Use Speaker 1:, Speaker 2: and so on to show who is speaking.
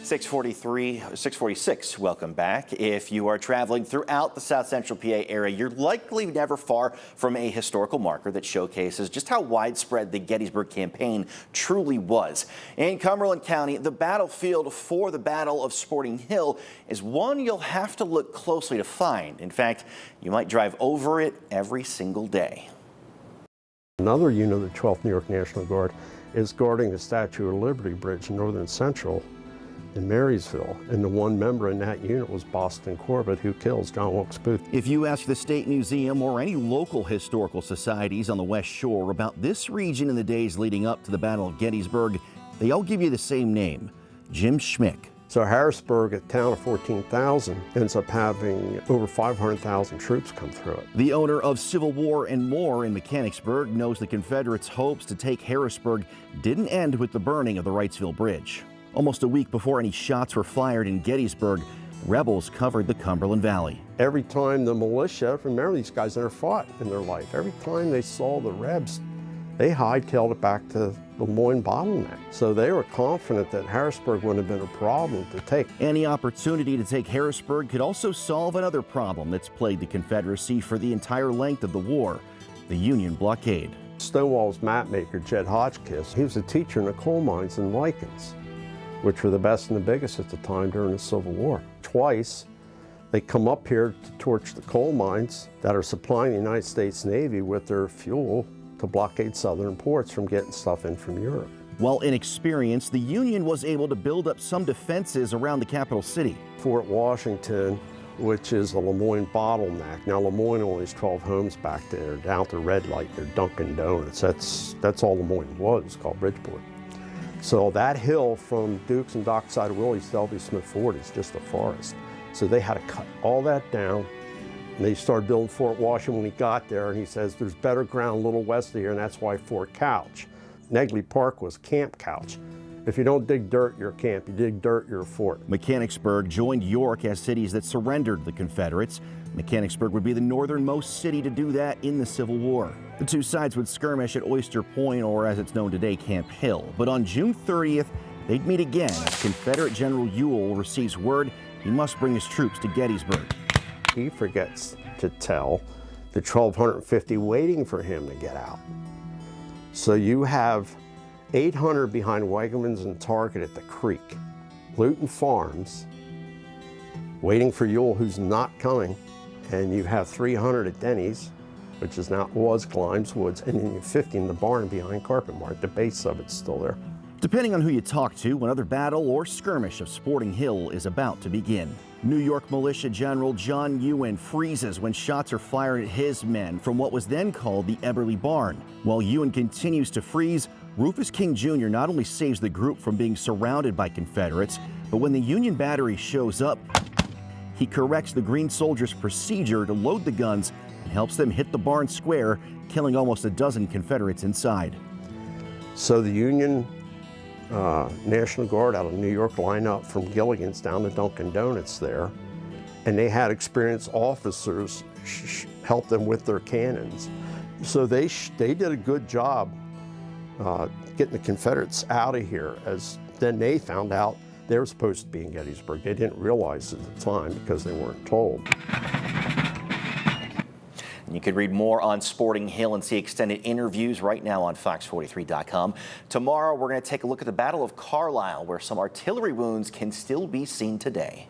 Speaker 1: 646, welcome back. If you are traveling throughout the South Central PA area, you're likely never far from a historical marker that showcases just how widespread the Gettysburg campaign truly was. In Cumberland County, the battlefield for the Battle of Sporting Hill is one you'll have to look closely to find. In fact, you might drive over it every single day.
Speaker 2: Another unit of the 12th New York National Guard is guarding the Statue of Liberty Bridge in Northern Central in Marysville, and the one member in that unit was Boston Corbett, who kills John Wilkes Booth.
Speaker 1: If you ask the State Museum or any local historical societies on the West Shore about this region in the days leading up to the Battle of Gettysburg, they all give you the same name, Jim Schmick.
Speaker 2: So Harrisburg, a town of 14,000, ends up having over 500,000 troops come through it.
Speaker 1: The owner of Civil War and More in Mechanicsburg knows the Confederates' hopes to take Harrisburg didn't end with the burning of the Wrightsville Bridge. Almost a week before any shots were fired in Gettysburg, rebels covered the Cumberland Valley.
Speaker 2: Every time the militia, remember these guys never fought in their life, every time they saw the Rebs, they hightailed it back to the Lemoyne bottleneck. So they were confident that Harrisburg wouldn't have been a problem to take.
Speaker 1: Any opportunity to take Harrisburg could also solve another problem that's plagued the Confederacy for the entire length of the war, the Union blockade.
Speaker 2: Stonewall's mapmaker, Jed Hotchkiss, he was a teacher in the coal mines in Likens, which were the best and the biggest at the time during the Civil War. Twice, they come up here to torch the coal mines that are supplying the United States Navy with their fuel to blockade southern ports from getting stuff in from Europe.
Speaker 1: While inexperienced, the Union was able to build up some defenses around the capital city.
Speaker 2: Fort Washington, which is a Lemoyne bottleneck. Now Lemoyne only has 12 homes back there, down to Red Light, they're Dunkin' Donuts. That's all Lemoyne was, called Bridgeport. So that hill from Dukes and Dockside of Willie's to L.B. Smith Ford is just a forest. So they had to cut all that down, and they started building Fort Washington when he got there, and he says there's better ground a little west of here, and that's why Fort Couch. Negley Park was Camp Couch. If you don't dig dirt, you're a camp. You dig dirt, you're a fort.
Speaker 1: Mechanicsburg joined York as cities that surrendered the Confederates. Mechanicsburg would be the northernmost city to do that in the Civil War. The two sides would skirmish at Oyster Point, or as it's known today, Camp Hill. But on June 30th, they'd meet again as Confederate General Ewell receives word he must bring his troops to Gettysburg.
Speaker 2: He forgets to tell the 1,250 waiting for him to get out. So you have 800 behind Wegmans and Target at the creek, Luton Farms, waiting for Ewell, who's not coming, and you have 300 at Denny's, which is now was Glimes Woods, and then you have 50 in the barn behind Carpet Mart. The base of it's still there.
Speaker 1: Depending on who you talk to, another battle or skirmish of Sporting Hill is about to begin. New York Militia General John Ewen freezes when shots are fired at his men from what was then called the Eberly Barn. While Ewen continues to freeze, Rufus King Jr. not only saves the group from being surrounded by Confederates, but when the Union battery shows up, he corrects the Green soldiers' procedure to load the guns and helps them hit the barn square, killing almost a dozen Confederates inside.
Speaker 2: So the Union National Guard out of New York line up from Gilligan's down to Dunkin' Donuts there, and they had experienced officers help them with their cannons. So they did a good job getting the Confederates out of here, as then they found out they were supposed to be in Gettysburg. They didn't realize at the time because they weren't told.
Speaker 1: You can read more on Sporting Hill and see extended interviews right now on Fox43.com. Tomorrow, we're going to take a look at the Battle of Carlisle, where some artillery wounds can still be seen today.